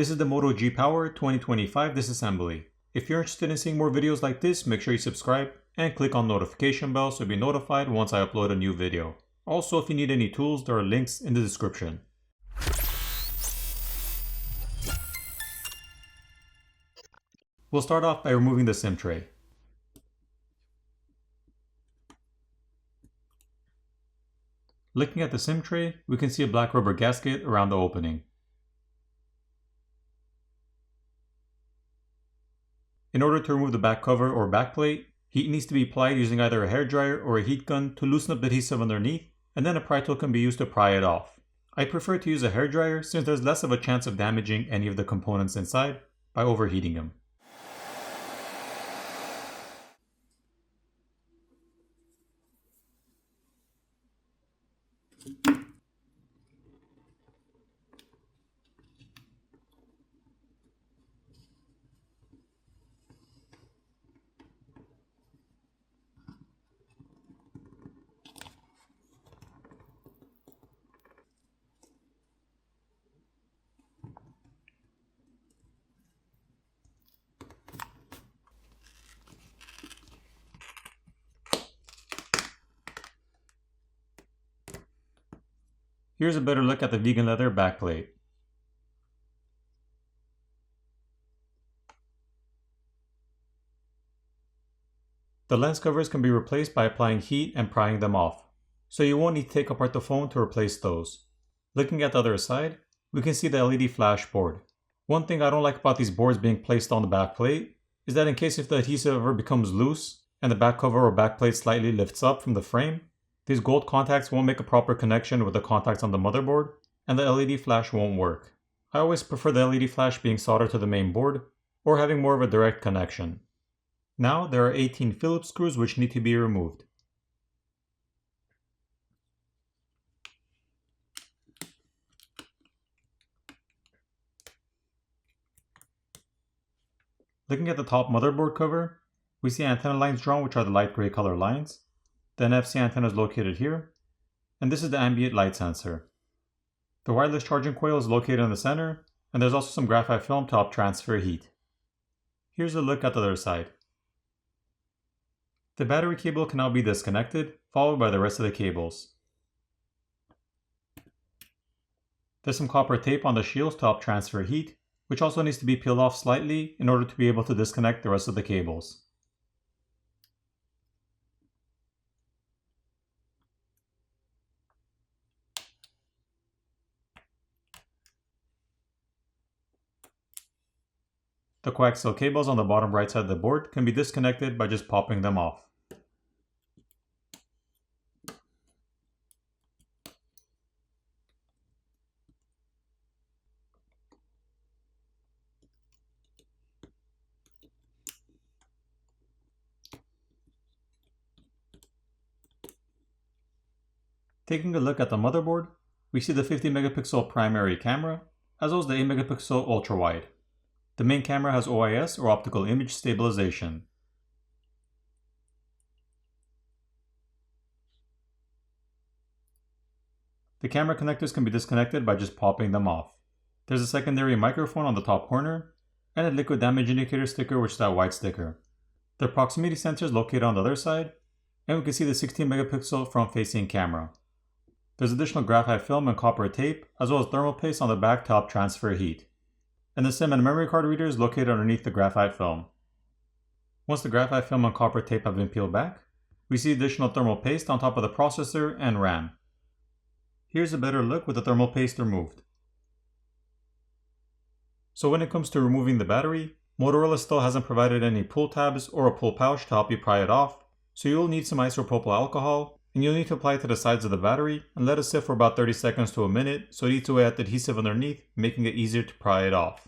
This is the Moto G Power 2025 Disassembly. If you're interested in seeing more videos like this, make sure you subscribe and click on notification bell so you'll be notified once I upload a new video. Also, if you need any tools, there are links in the description. We'll start off by removing the SIM tray. Looking at the SIM tray, we can see a black rubber gasket around the opening. In order to remove the back cover or back plate, heat needs to be applied using either a hairdryer or a heat gun to loosen up the adhesive underneath, and then a pry tool can be used to pry it off. I prefer to use a hairdryer since there's less of a chance of damaging any of the components inside by overheating them. Here's a better look at the vegan leather backplate. The lens covers can be replaced by applying heat and prying them off, so you won't need to take apart the phone to replace those. Looking at the other side, we can see the LED flash board. One thing I don't like about these boards being placed on the back plate is that in case if the adhesive ever becomes loose and the back cover or back plate slightly lifts up from the frame, these gold contacts won't make a proper connection with the contacts on the motherboard, and the LED flash won't work. I always prefer the LED flash being soldered to the main board, or having more of a direct connection. Now there are 18 Phillips screws which need to be removed. Looking at the top motherboard cover, we see antenna lines drawn, which are the light gray color lines. The NFC antenna is located here, and this is the ambient light sensor. The wireless charging coil is located in the center, and there's also some graphite film to help transfer heat. Here's a look at the other side. The battery cable can now be disconnected, followed by the rest of the cables. There's some copper tape on the shields to help transfer heat, which also needs to be peeled off slightly in order to be able to disconnect the rest of the cables. The coaxial cables on the bottom right side of the board can be disconnected by just popping them off. Taking a look at the motherboard, we see the 50 megapixel primary camera, as well as the 8 megapixel ultra wide. The main camera has OIS or optical image stabilization. The camera connectors can be disconnected by just popping them off. There's a secondary microphone on the top corner, and a liquid damage indicator sticker, which is that white sticker. The proximity sensor is located on the other side, and we can see the 16 megapixel front facing camera. There's additional graphite film and copper tape, as well as thermal paste on the back to help transfer heat. And the SIM and memory card reader is located underneath the graphite film. Once the graphite film and copper tape have been peeled back, we see additional thermal paste on top of the processor and RAM. Here's a better look with the thermal paste removed. So when it comes to removing the battery, Motorola still hasn't provided any pull tabs or a pull pouch to help you pry it off, so you'll need some isopropyl alcohol, and you'll need to apply it to the sides of the battery and let it sit for about 30 seconds to a minute so it eats away at the adhesive underneath, making it easier to pry it off.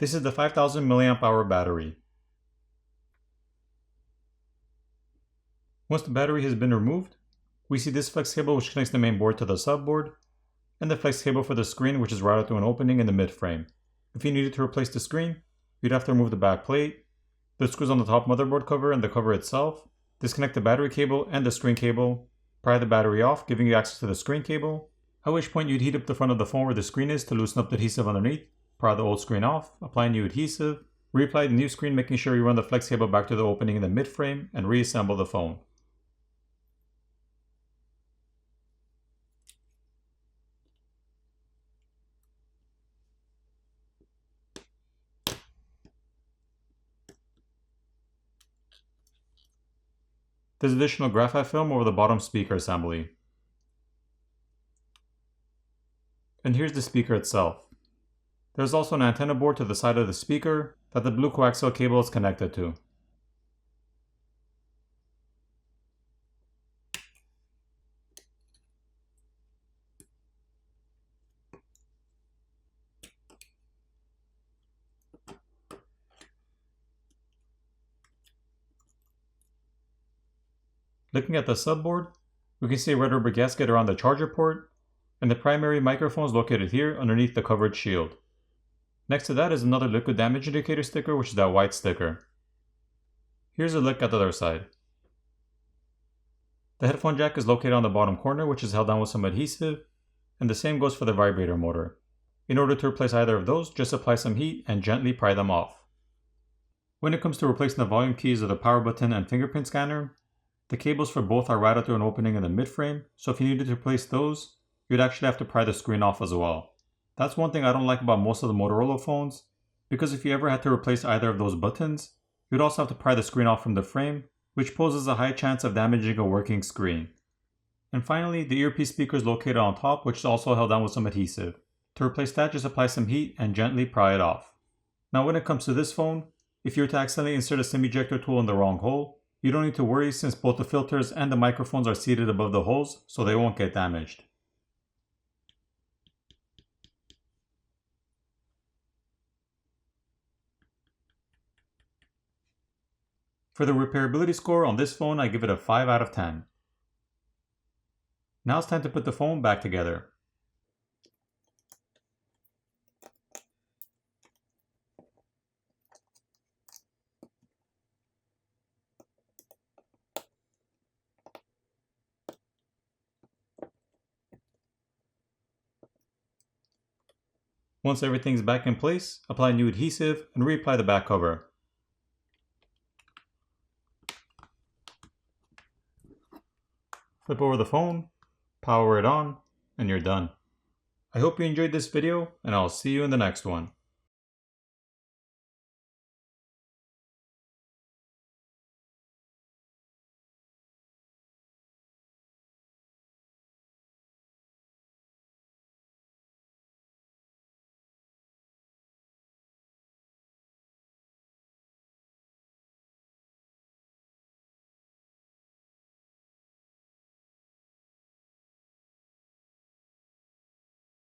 This is the 5000 mAh battery. Once the battery has been removed, we see this flex cable which connects the main board to the subboard, and the flex cable for the screen which is routed through an opening in the mid-frame. If you needed to replace the screen, you'd have to remove the back plate, the screws on the top motherboard cover and the cover itself, disconnect the battery cable and the screen cable, pry the battery off, giving you access to the screen cable, at which point you'd heat up the front of the phone where the screen is to loosen up the adhesive underneath, pry the old screen off, apply new adhesive, reapply the new screen making sure you run the flex cable back to the opening in the mid-frame, and reassemble the phone. There's additional graphite film over the bottom speaker assembly. And here's the speaker itself. There's also an antenna board to the side of the speaker that the blue coaxial cable is connected to. Looking at the subboard, we can see a red rubber gasket around the charger port, and the primary microphone is located here underneath the covered shield. Next to that is another liquid damage indicator sticker, which is that white sticker. Here's a look at the other side. The headphone jack is located on the bottom corner, which is held down with some adhesive, and the same goes for the vibrator motor. In order to replace either of those, just apply some heat and gently pry them off. When it comes to replacing the volume keys of the power button and fingerprint scanner, the cables for both are routed through an opening in the mid-frame, so if you needed to replace those, you'd actually have to pry the screen off as well. That's one thing I don't like about most of the Motorola phones, because if you ever had to replace either of those buttons, you'd also have to pry the screen off from the frame, which poses a high chance of damaging a working screen. And finally, the earpiece speaker is located on top, which is also held down with some adhesive. To replace that, just apply some heat and gently pry it off. Now when it comes to this phone, if you were to accidentally insert a SIM ejector tool in the wrong hole, you don't need to worry since both the filters and the microphones are seated above the holes, so they won't get damaged. For the repairability score on this phone, I give it a 5 out of 10. Now it's time to put the phone back together. Once everything's back in place, apply new adhesive and reapply the back cover. Flip over the phone, power it on, and you're done. I hope you enjoyed this video, and I'll see you in the next one.